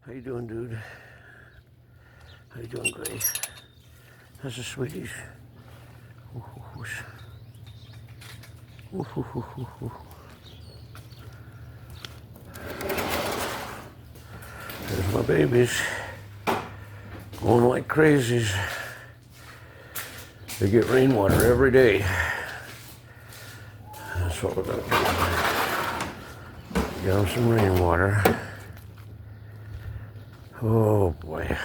How you doing, dude? How you doing, Grace? How's the sweeties? Ooh, ooh, ooh. Ooh, ooh, ooh, ooh, ooh. There's my babies. Going like crazies. They get rainwater every day. That's what we're gonna do. Get them some rainwater. Oh boy.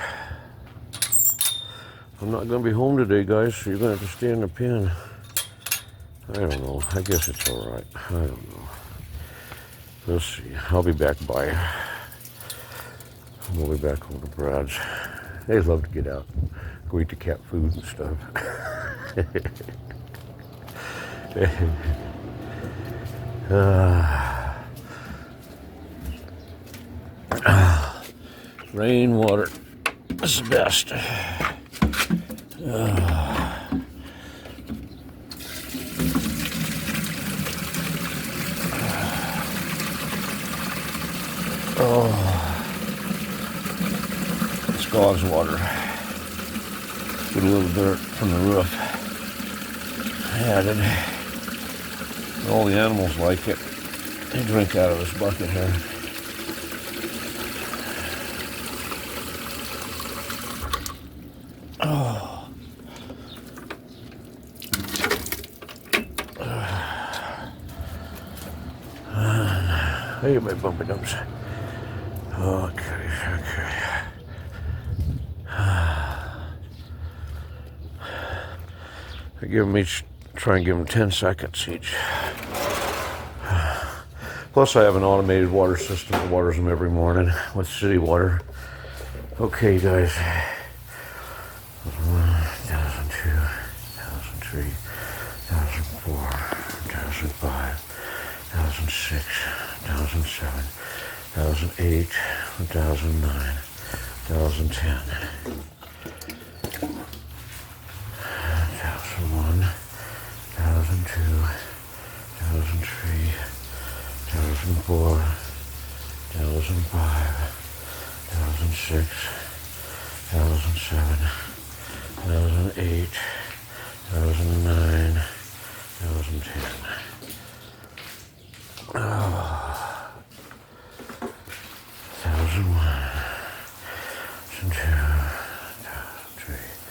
I'm not gonna be home today, guys, so you're gonna have to stay in the pen. I don't know. I guess it's all right. I don't know. Let's see. I'll be back by. We'll be back home to Brad's. They love to get out, go eat the cat food and stuff. Rainwater is the best. It's God's water. Get a little dirt from the roof. Added. All the animals like it. They drink out of this bucket here. Oh. Hey, my bumpy dumps. Okay. I give them each, try and give them 10 seconds each. Plus I have an automated water system that waters them every morning with city water. Okay, guys. 2002, 2003, 2004, 2005, 2006, 2007, 2008, 2009, 2010. 2001, 2002, 2003, 2004, 2005, 2006, 2007, 2008, 2009, 2010. 2001, 2002, 2003, 2005,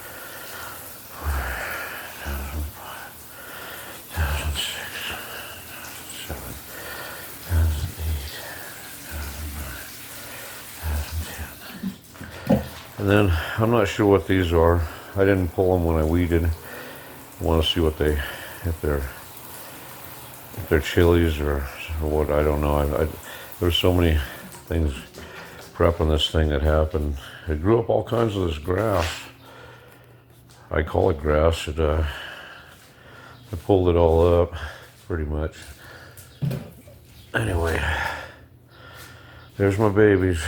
2006, 2007, 2008, 2009, 2010. And then I'm not sure what these are. I didn't pull them when I weeded. I want to see what they, if they're chilies or what. I don't know. There's so many things prepping this thing that happened. It grew up all kinds of this grass. I call it grass. I pulled it all up, pretty much. Anyway, there's my babies.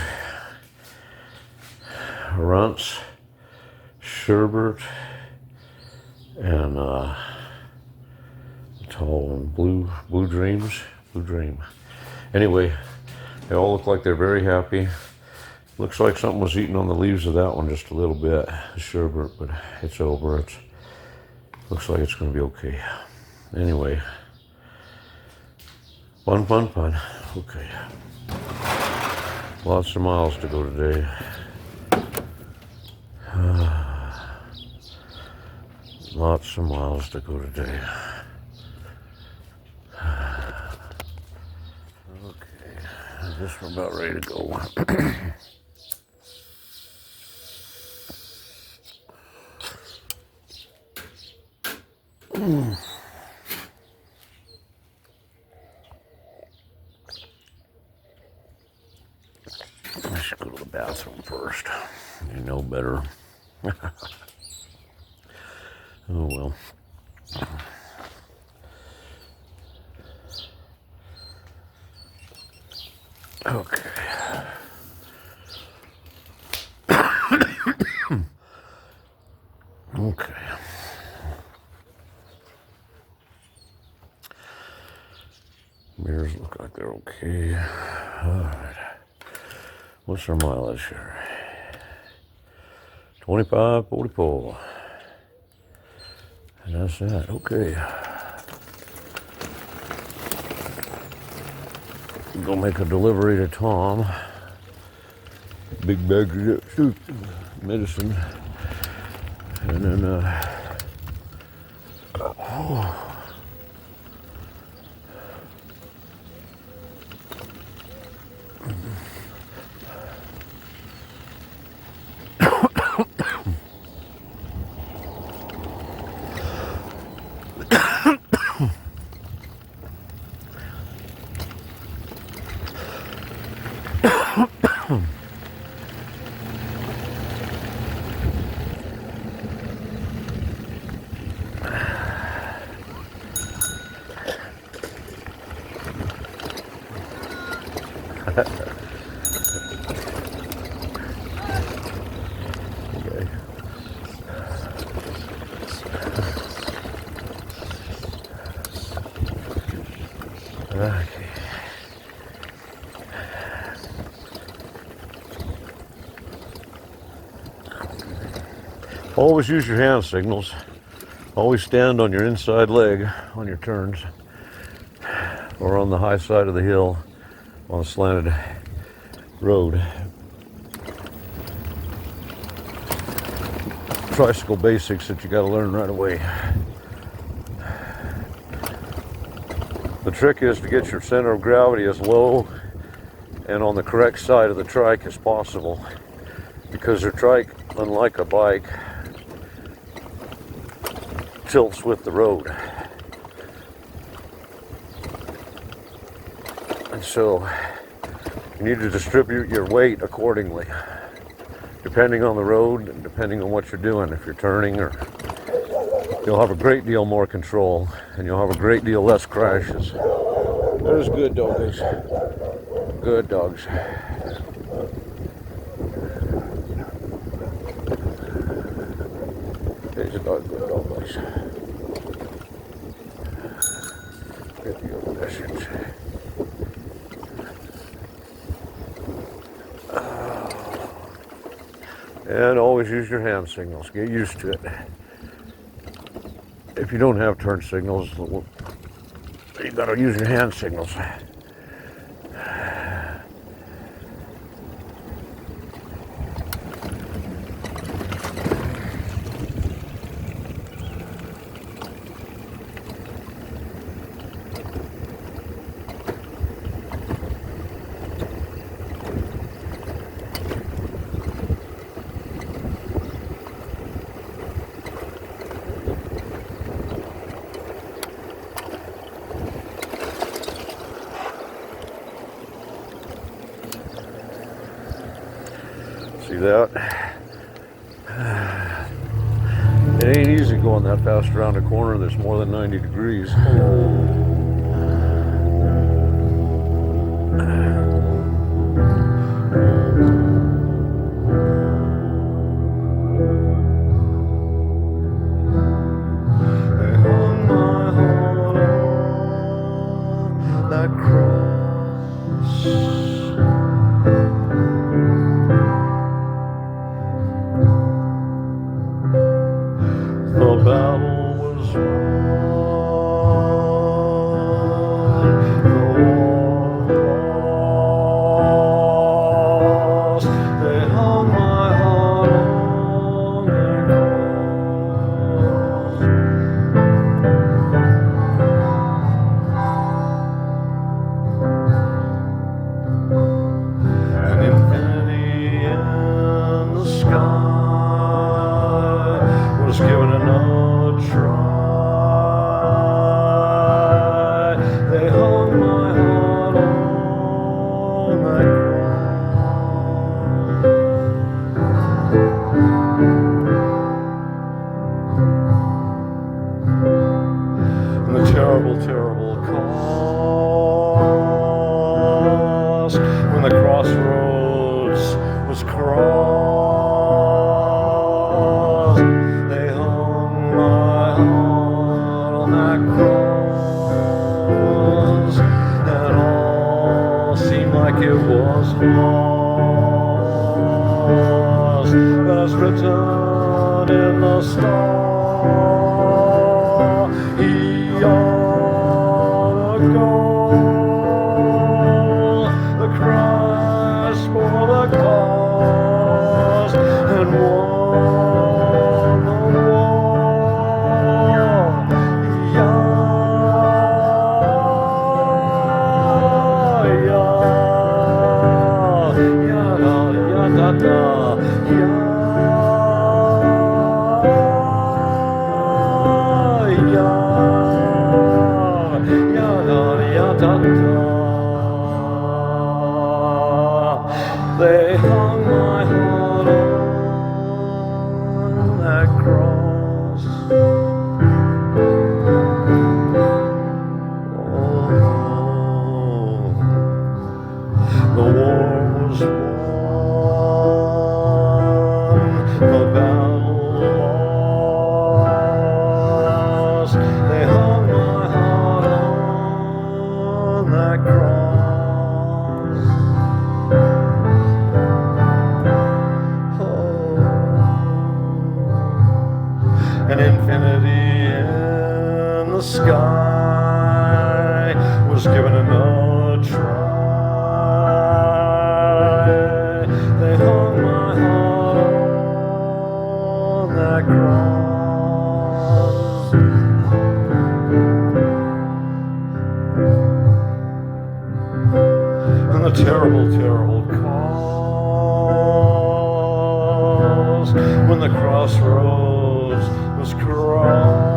Runts, sherbet, and tall and blue dream. Anyway, they all look like they're very happy. Looks like something was eaten on the leaves of that one just a little bit, the sherbet, but it's over. Looks like it's going to be okay. Anyway, fun. Okay. Lots of miles to go today. Lots of miles to go today. Okay, I guess we're about ready to go. I should go to the bathroom first. You know better. Oh well. Okay. Okay. Mirrors look like they're okay. All right. What's our mileage here? 2544. And that's that. Okay. Go make a delivery to Tom. Big bag of soup, medicine. And then, oh. Okay. Okay. Always use your hand signals. Always stand on your inside leg on your turns or on the high side of the hill on a slanted road. Tricycle basics that you got to learn right away. The trick is to get your center of gravity as low and on the correct side of the trike as possible, because your trike, unlike a bike, tilts with the road. And so you need to distribute your weight accordingly, depending on the road and depending on what you're doing. If you're turning, or you'll have a great deal more control and you'll have a great deal less crashes. There's good doggies. Good dogs. There's a dog, good dog, boys. Get the old lessons. And always use your hand signals. Get used to it. If you don't have turn signals, you gotta use your hand signals. See that? It ain't easy going that fast around a corner that's more than 90 degrees. The battle was won, the war lost. They hung my heart on their cross. And infinity in the sky was given another try. They hung my heart on that cross. And the terrible, terrible cost when the crossroads was crossed. They hung my heart on that cross, and all seemed like it was lost. cross that's written in the star. He ought to go. The Christ for the cause and won the war. They hung my heart on that cross. Oh, the war was won, the battle lost. They hung my heart on that cross. An infinity in the sky was given another try. They hung my heart on that cross. And the terrible, terrible cost when the crossroads was crossed.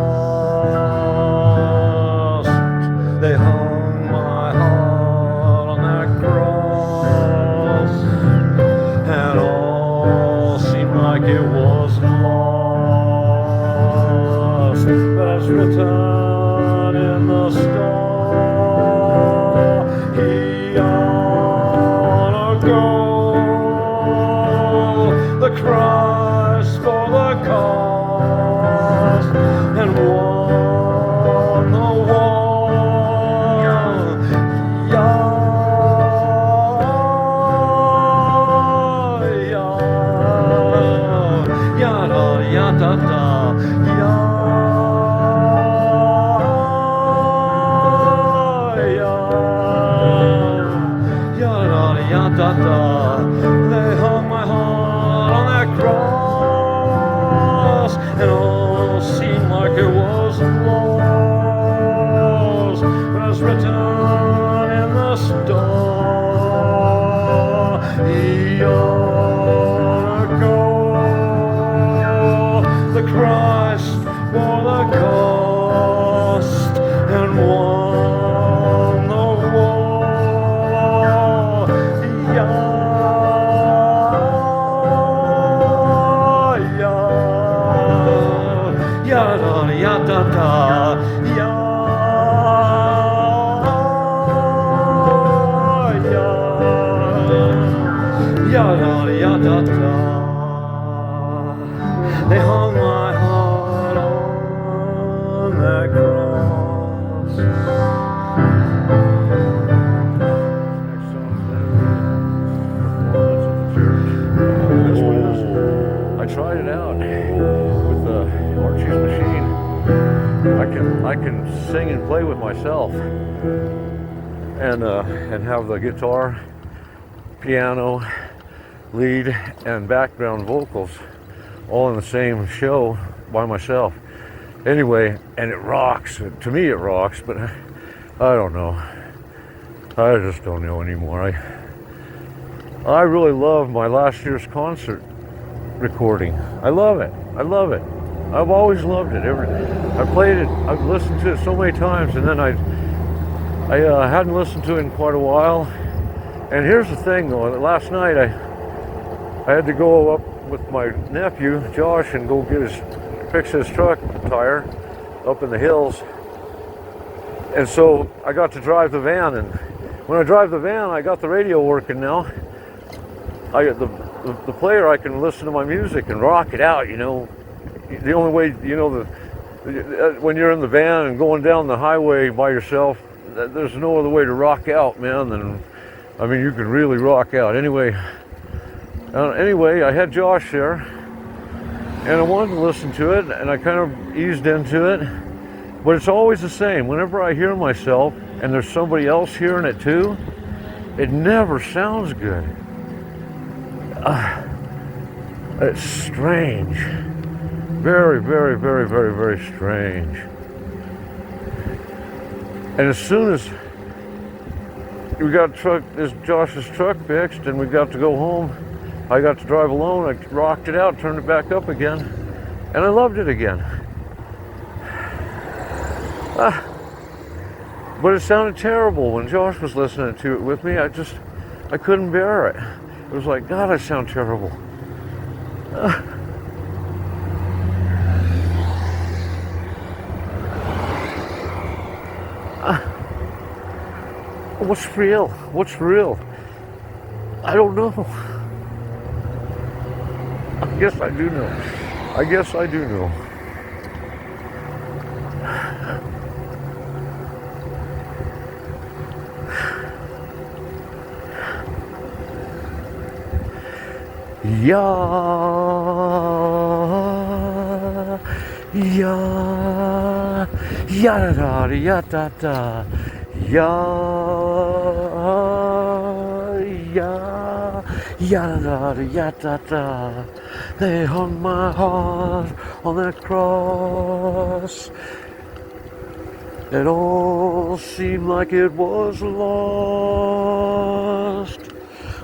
They hung my heart on that cross, and all seemed like it was lost. As written in the star, he ought to go. The Christ for the cause and won the war. They hung my heart on that cross, and all seemed like it was lost. As written in the star, he ought to go. The Christ for the cost and won the war. They hung my heart on that cross. I tried it out with Archie's machine. I can sing and play with myself, and have the guitar, piano, lead, and background vocals all in the same show by myself. Anyway, and it rocks. To me, it rocks, but I don't know. I just don't know anymore. I really love my last year's concert recording. I love it. I love it. I've always loved it. I played it. I've listened to it so many times, and then I hadn't listened to it in quite a while. And here's the thing, though. Last night I had to go up with my nephew Josh and go fix his truck tire up in the hills. And so I got to drive the van, and when I drive the van, I got the radio working now. I got the player. I can listen to my music and rock it out. You know, the only way, you know, when you're in the van and going down the highway by yourself, there's no other way to rock out, man. Than, I mean, you can really rock out. Anyway, Anyway, I had Josh there, and I wanted to listen to it, and I kind of eased into it. But it's always the same. Whenever I hear myself, and there's somebody else hearing it too, it never sounds good. It's strange. Very, very, very, very, very strange. And as soon as we got Josh's truck fixed and we got to go home, I got to drive alone, I rocked it out, turned it back up again, and I loved it again. But it sounded terrible when Josh was listening to it with me. I couldn't bear it. It was like, God, I sound terrible. What's real? What's real? I don't know. I guess I do know. I guess I do know. Ya da da ya da da ya da da. They hung my heart on that cross. It all seemed like it was lost,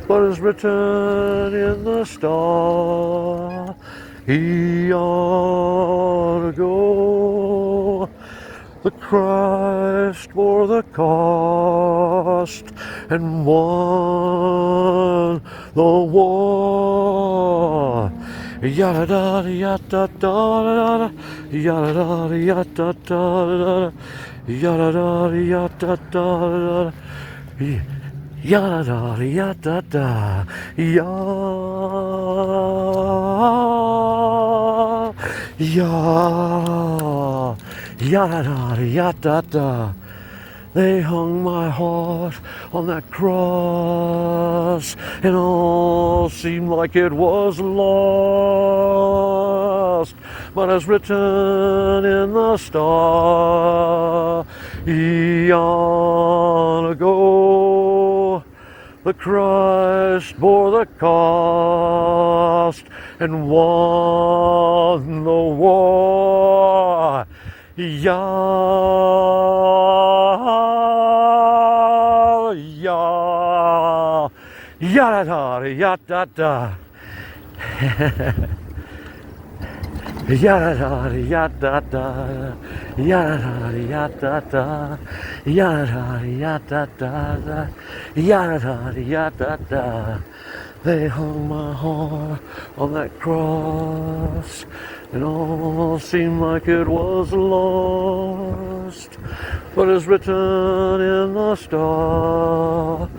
but is written in the star. He ought to go. The Christ bore the cost and won the war. Yada da yada da yada da yada da yada da yada da. Ya da ya da da ya da ya da da. They hung my heart on that cross, and all seemed like it was lost. But as written in the star, he ought to go. The Christ bore the cost and won the war. Ya da da ya da da. Ya da da ya da da. Ya da ya da da. Ya da ya da da. Ya da ya da da. They hung my heart on that cross, and all seemed like it was lost. But as written in the star,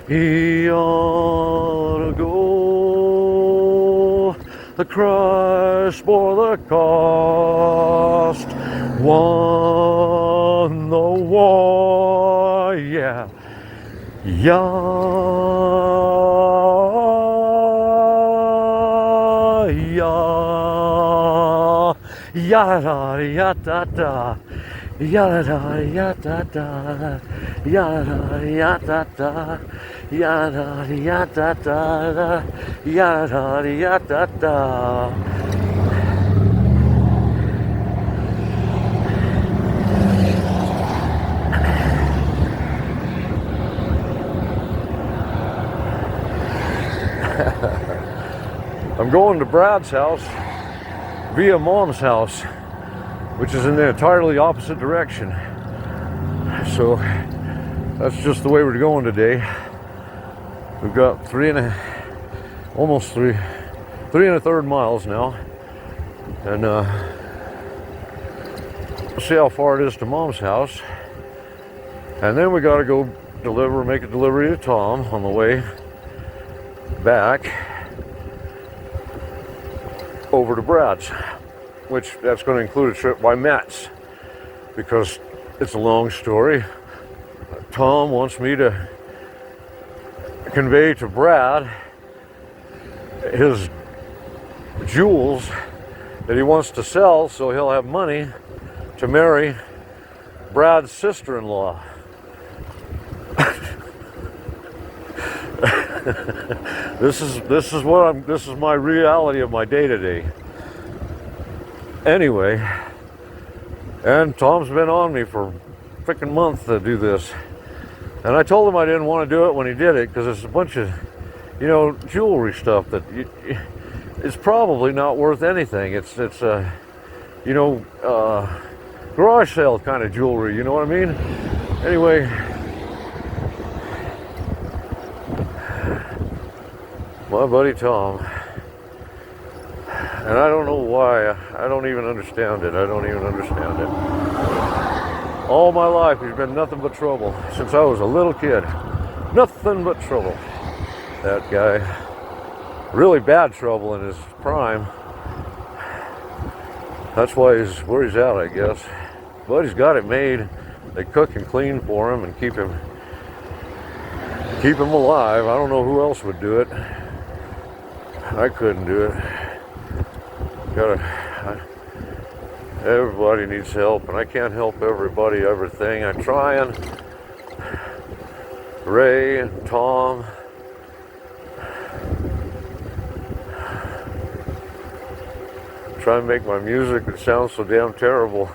he ought to go. The Christ bore the cost, won the war. Yeah. Ya da ya da da, ya da ya da da, ya da ya da da, ya da ya da da, ya da ya da da. I'm going to Brad's house via Mom's house, which is in the entirely opposite direction. So that's just the way we're going today. We've got almost three and a third miles now, and we'll see how far it is to Mom's house, and then we got to go make a delivery to Tom on the way back over to Brad's, which that's going to include a trip by Matt's, because it's a long story. Tom wants me to convey to Brad his jewels that he wants to sell so he'll have money to marry Brad's sister-in-law. This is my reality of my day-to-day. Anyway, and Tom's been on me for a freaking month to do this. And I told him I didn't want to do it when he did it because it's a bunch of, jewelry stuff that it's probably not worth anything. It's garage sale kind of jewelry, you know what I mean? Anyway, my buddy Tom, and I don't know why, I don't even understand it. All my life he's been nothing but trouble since I was a little kid. Nothing but trouble. That guy. Really bad trouble in his prime. That's why he's where he's at, I guess. But he's got it made. They cook and clean for him and keep him alive. I don't know who else would do it. I couldn't do it. Everybody needs help, and I can't help everybody, everything. I'm trying. Ray and Tom. Try and make my music that sounds so damn terrible.